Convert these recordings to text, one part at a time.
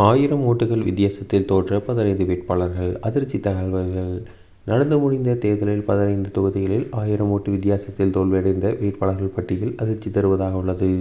1000 ஓட்டுகள் வித்தியாசத்தில் தோற்ற 15 வேட்பாளர்கள். அதிர்ச்சி தகவல்கள். நடந்து முடிந்த தேர்தலில் 15 தொகுதிகளில் 1000 ஓட்டு வித்தியாசத்தில் தோல்வியடைந்த வேட்பாளர்கள் பட்டியல் அதிர்ச்சி தருவதாக உள்ளது.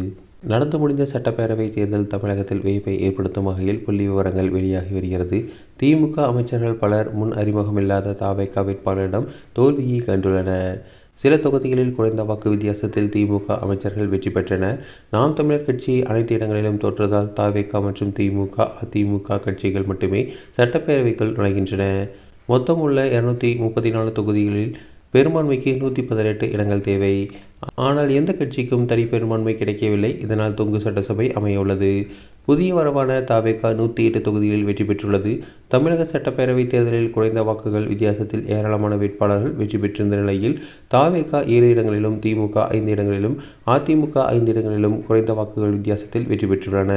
நடந்து முடிந்த சட்டப்பேரவை தேர்தல் தமிழகத்தில் வியப்பை ஏற்படுத்தும் வகையில் புள்ளி விவரங்கள் வெளியாகி வருகிறது. திமுக அமைச்சர்கள் பலர் முன் அறிமுகமில்லாத தவேக வேட்பாளரிடம் தோல்வியை கண்டுள்ளனர். சில தொகுதிகளில் குறைந்த வாக்கு வித்தியாசத்தில் திமுக அமைச்சர்கள் வெற்றி பெற்றனர். நாம் தமிழர் கட்சி அனைத்து இடங்களிலும் தோற்றதால் தவேக மற்றும் திமுக, அதிமுக கட்சிகள் மட்டுமே சட்டப்பேரவைக்குள் நுழைகின்றன. மொத்தம் உள்ள 234 தொகுதிகளில் பெரும்பான்மைக்கு 118 இடங்கள் தேவை. ஆனால் எந்த கட்சிக்கும் தனி பெரும்பான்மை கிடைக்கவில்லை. இதனால் தொங்கு சட்டசபை அமையவுள்ளது. புதிய வரவான தவேக 108 தொகுதிகளில் வெற்றி பெற்றுள்ளது. தமிழக சட்டப்பேரவை தேர்தலில் குறைந்த வாக்குகள் வித்தியாசத்தில் ஏராளமான வேட்பாளர்கள் வெற்றி பெற்றிருந்த நிலையில் தவேக 7 இடங்களிலும், திமுக 5 இடங்களிலும், அதிமுக 5 இடங்களிலும் குறைந்த வாக்குகள் வித்தியாசத்தில் வெற்றி பெற்றுள்ளன.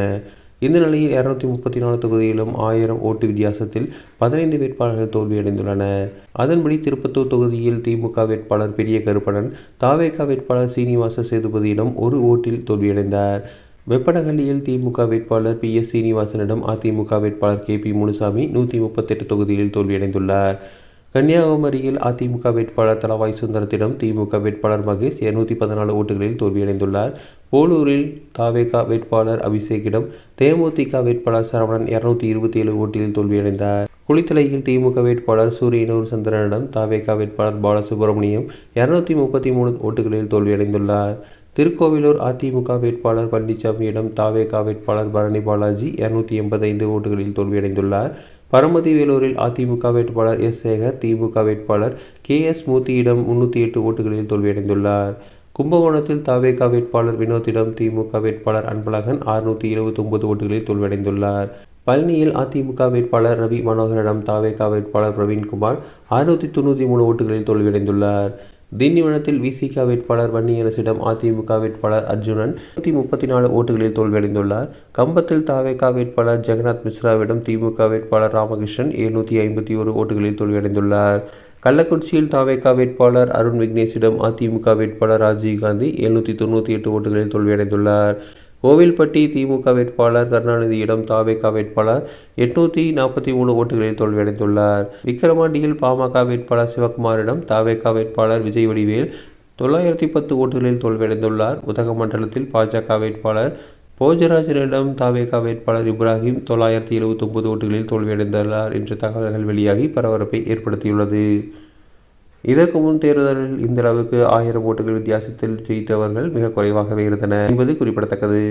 இந்த நிலையில் 234 தொகுதிகளிலும் 1000 ஓட்டு வித்தியாசத்தில் 15 வேட்பாளர்கள் தோல்வியடைந்துள்ளனர். அதன்படி திருப்பத்தூர் தொகுதியில் திமுக வேட்பாளர் பெரிய கருப்பணன் தவேக வேட்பாளர் சீனிவாச சேதுபதியிடம் 1 ஓட்டில் தோல்வியடைந்தார். வெப்படஹள்ளியில் திமுக வேட்பாளர் PS சீனிவாசனிடம் அதிமுக வேட்பாளர் KP முனுசாமி 138 தொகுதிகளில் தோல்வியடைந்துள்ளார். கன்னியாகுமரியில் அதிமுக வேட்பாளர் தளவாய் சுந்தரத்திடம் திமுக வேட்பாளர் மகேஷ் 214 ஓட்டுகளில் தோல்வியடைந்துள்ளார். போலூரில் தவேக வேட்பாளர் அபிஷேக்கிடம் தேமுதிக வேட்பாளர் சரவணன் 227 ஓட்டில் தோல்வியடைந்தார். குளித்தலையில் திமுக வேட்பாளர் சூரியனூர் சந்திரனிடம் தவேக வேட்பாளர் பாலசுப்ரமணியம் 233 ஓட்டுகளில் தோல்வியடைந்துள்ளார். திருக்கோவிலூர் அதிமுக வேட்பாளர் பழனிசாமியிடம் தவேக வேட்பாளர் பரணி பாலாஜி 285 ஓட்டுகளில் தோல்வியடைந்துள்ளார். பரமத்திவேலூரில் அதிமுக வேட்பாளர் சேகர் திமுக வேட்பாளர் KS மூர்த்தியிடம் 308 ஓட்டுகளில் தோல்வியடைந்துள்ளார். கும்பகோணத்தில் தவேக வேட்பாளர் வினோத்திடம் திமுக வேட்பாளர் அன்பழகன் 679 ஓட்டுகளில் தோல்வியடைந்துள்ளார். பழனியில் அதிமுக வேட்பாளர் ரவி மனோகரிடம் தவேக வேட்பாளர் பிரவீன்குமார் 693 ஓட்டுகளில் தோல்வியடைந்துள்ளார். திண்டிவனத்தில் VCK வேட்பாளர் வன்னியரசிடம் அதிமுக வேட்பாளர் அர்ஜுனன் 134 ஓட்டுகளில் தோல்வியடைந்துள்ளார். கம்பத்தில் தவேக வேட்பாளர் ஜெகநாத் மிஸ்ராவிடம் திமுக வேட்பாளர் ராமகிருஷ்ணன் 751 ஓட்டுகளில் தோல்வியடைந்துள்ளார். கள்ளக்குறிச்சியில் தவேக வேட்பாளர் அருண் விக்னேஷிடம் அதிமுக வேட்பாளர் ராஜீவ்காந்தி 798 ஓட்டுகளில் தோல்வியடைந்துள்ளார். கோவில்பட்டி திமுக வேட்பாளர் கருணாநிதியிடம் தவேக வேட்பாளர் 843 ஓட்டுகளில் தோல்வியடைந்துள்ளார். விக்கிரவாண்டியில் பாமக வேட்பாளர் சிவகுமாரிடம் தவேக வேட்பாளர் விஜய்வடிவேல் 910 ஓட்டுகளில் தோல்வியடைந்துள்ளார். உதகமண்டலத்தில் பாஜக வேட்பாளர் போஜராஜனிடம் தவேக வேட்பாளர் இப்ராஹிம் 979 ஓட்டுகளில் தோல்வியடைந்துள்ளார் என்ற தகவல்கள் வெளியாகி பரபரப்பை ஏற்படுத்தியுள்ளது. இதற்கு முன் தேர்தலில் இந்த அளவுக்கு 1000 ஓட்டுகள் வித்தியாசத்தில் ஜெயித்தவர்கள் மிக குறைவாகவே இருந்தனர் என்பது குறிப்பிடத்தக்கது.